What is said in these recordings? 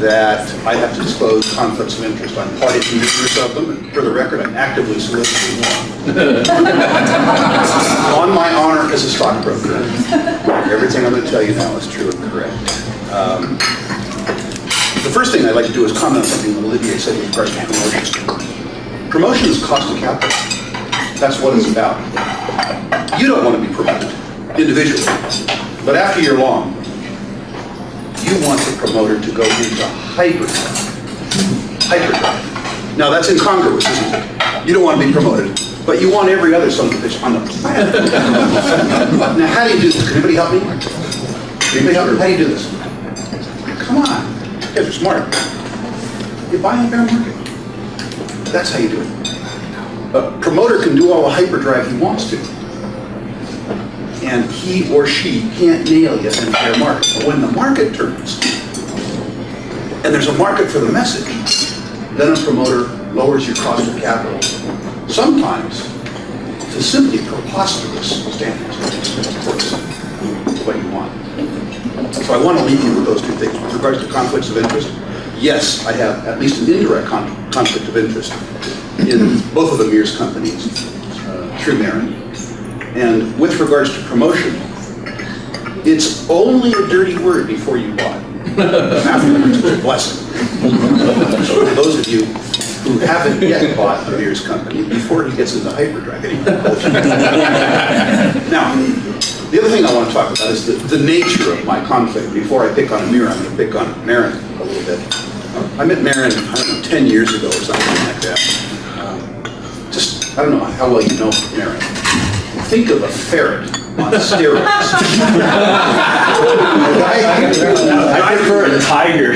that I have to disclose conflicts of interest. I'm party to numerous of them, and for the record, I'm actively soliciting one. On my honor as a stockbroker, everything I'm going to tell you now is true and correct. The first thing I'd like to do is comment on something that Olivier said with regards to promotions. Promotion is cost of capital. That's what it's about. You don't want to be promoted individually, but after you're long, you want the promoter to go into hyperdrive. Now that's incongruous, isn't it? You don't want to be promoted, but you want every other son of a bitch on the planet. Now how do you do this? Can anybody help me? Anybody help me? How do you do this? Come on, you guys are smart. You buy on bear market. That's how you do it. A promoter can do all the hyperdrive he wants to, and he or she can't nail you in fair market. But when the market turns, and there's a market for the message, then a promoter lowers your cost of capital, sometimes to simply preposterous standards, of course, what you want. So I want to leave you with those two things. With regards to conflicts of interest, yes, I have at least an indirect conflict of interest in both of the Mears companies through Marin. And with regards to promotion, it's only a dirty word before you bought. Afterwards, it's a blessing. So for those of you who haven't yet bought the Mears company, before he gets into hyperdrive, now, the other thing I want to talk about is the nature of my conflict. Before I pick on Amir, I'm going to pick on Marin a little bit. I met Marin, I don't know, 10 years ago or something like that. I don't know how well you know Marin. Think of a ferret on steroids. I prefer a tiger.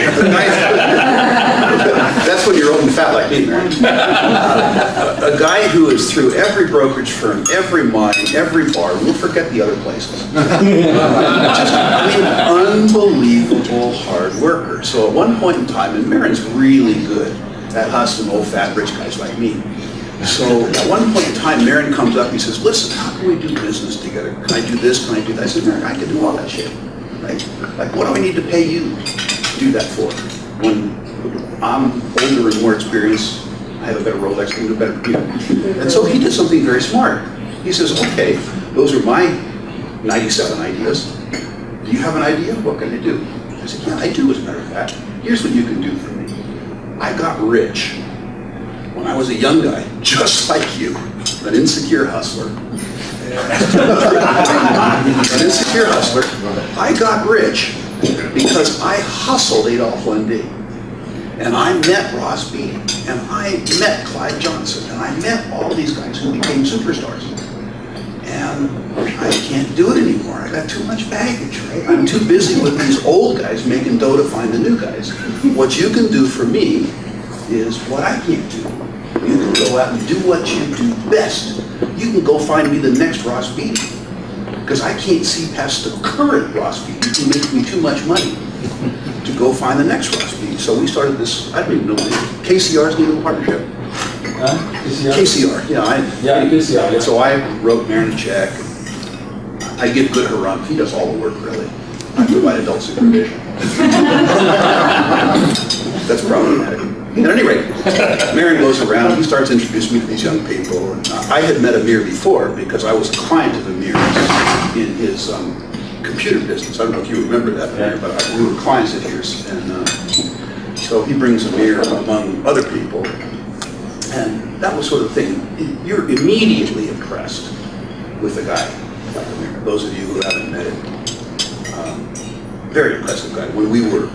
That's when you're old and fat like me, Marin. A guy who is through every brokerage firm, every mine, every bar. We'll forget the other places. Just, unbelievable hard worker. So at one point in time, and Marin's really good at hustling old fat rich guys like me. So at one point in time, Marin comes up and he says, listen, how can we do business together? Can I do this? Can I do that? I said, Marin, I can do all that shit. Right? Like, what do I need to pay you to do that for? When I'm older and more experienced, I have a better Rolex, I can do better computer. And so he did something very smart. He says, okay, those are my 97 ideas. Do you have an idea? What can I do? I said, yeah, I do, as a matter of fact. Here's what you can do for me. I got rich when I was a young guy, just like you, an insecure hustler. An insecure hustler. I got rich because I hustled Adolph Lundy. And I met Ross Beatty, and I met Clyde Johnson, and I met all these guys who became superstars. And I can't do it anymore. I got too much baggage, right? I'm too busy with these old guys making dough to find the new guys. What you can do for me is what I can't do. You can go out and do what you do best. You can go find me the next Ross Beatty, because I can't see past the current Ross Beatty who makes me too much money to go find the next Ross Beatty. So we started this, I don't even know the name, KCR's legal partnership. KCR, yeah. KCR. Yeah. So I wrote Marin a check. I give good harumph. He does all the work, really. I provide adult supervision. That's problematic. At any rate, Marin goes around, he starts introducing me to these young people. And, I had met Amir before because I was a client of Amir's in his computer business. I don't know if you remember that, Amir, but we were clients of yours. And so he brings Amir among other people. And that was sort of the thing. You're immediately impressed with the guy like Amir. Those of you who haven't met him, very impressive guy. When we were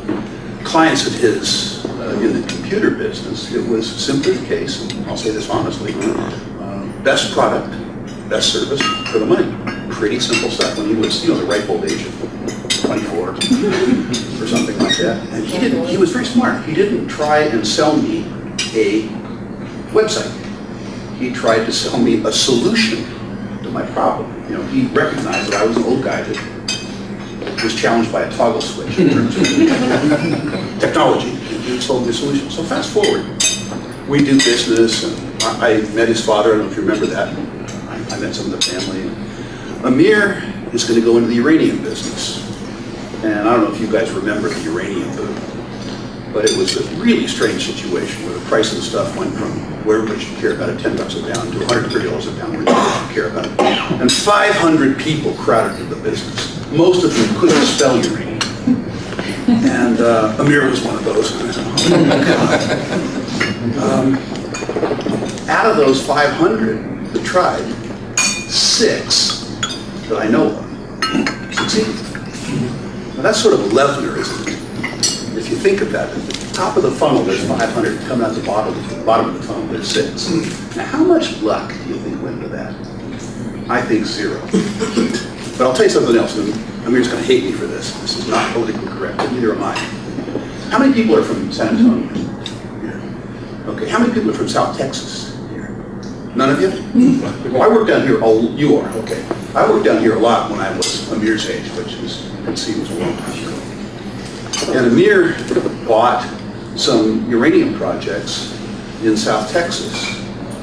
clients of his in the computer business, it was simply the case, and I'll say this honestly, best product, best service for the money. Pretty simple stuff. When he was, the ripe old age of 24 or something like that. And he was very smart. He didn't try and sell me a website. He tried to sell me a solution to my problem. He recognized that I was an old guy that was challenged by a toggle switch in terms of technology. He sold me a solution. So fast forward, we do business, and I met his father. I don't know if you remember that. I met some of the family. Amir is going to go into the uranium business. And I don't know if you guys remember the uranium boom. But it was a really strange situation where the price of the stuff went from where everybody should care about it, $10 a pound, to $130 a pound where nobody should care about it. And 500 people crowded into the business. Most of them couldn't spell uranium. And Amir was one of those. Out of those 500 that tried, 6 that I know of succeeded. Now that's sort of a leavener, isn't it? If you think of that, at the top of the funnel there's 500, coming out the bottom of the funnel there's 6. Now how much luck do you think went into that? I think 0. But I'll tell you something else. Amir's going to hate me for this. This is not politically correct, but neither am I. How many people are from San Antonio? Here. Okay, how many people are from South Texas? Here. None of you? Well, I worked down here. Oh, you are, okay. I worked down here a lot when I was Amir's age, which is, you can see, was a long time ago. And Amir bought some uranium projects in South Texas.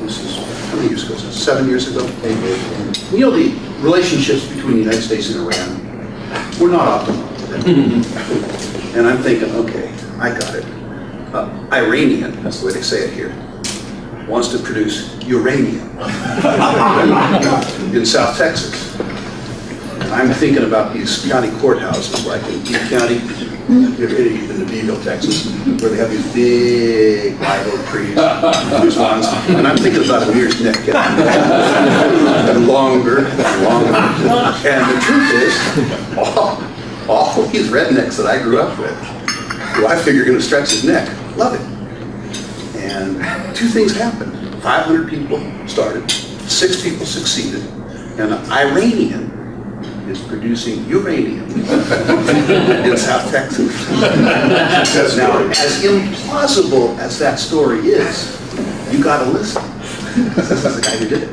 This is, how many years ago? 7 years ago? 8 years ago. You know, the relationships between the United States and Iran were not optimal today. And I'm thinking, okay, I got it. Iranian, that's the way they say it here, wants to produce uranium in South Texas. I'm thinking about these county courthouses, like in Butte County, in the Beeville, Texas, where they have these big live oak trees, these ones, and I'm thinking about Amir's neck getting and longer and longer. And the truth is, all these rednecks that I grew up with, who I figure are going to stretch his neck, love it. And 2 things happened. 500 people started, 6 people succeeded, and an Iranian is producing uranium in South Texas. Now, as implausible as that story is, you got to listen. This is the guy who did it.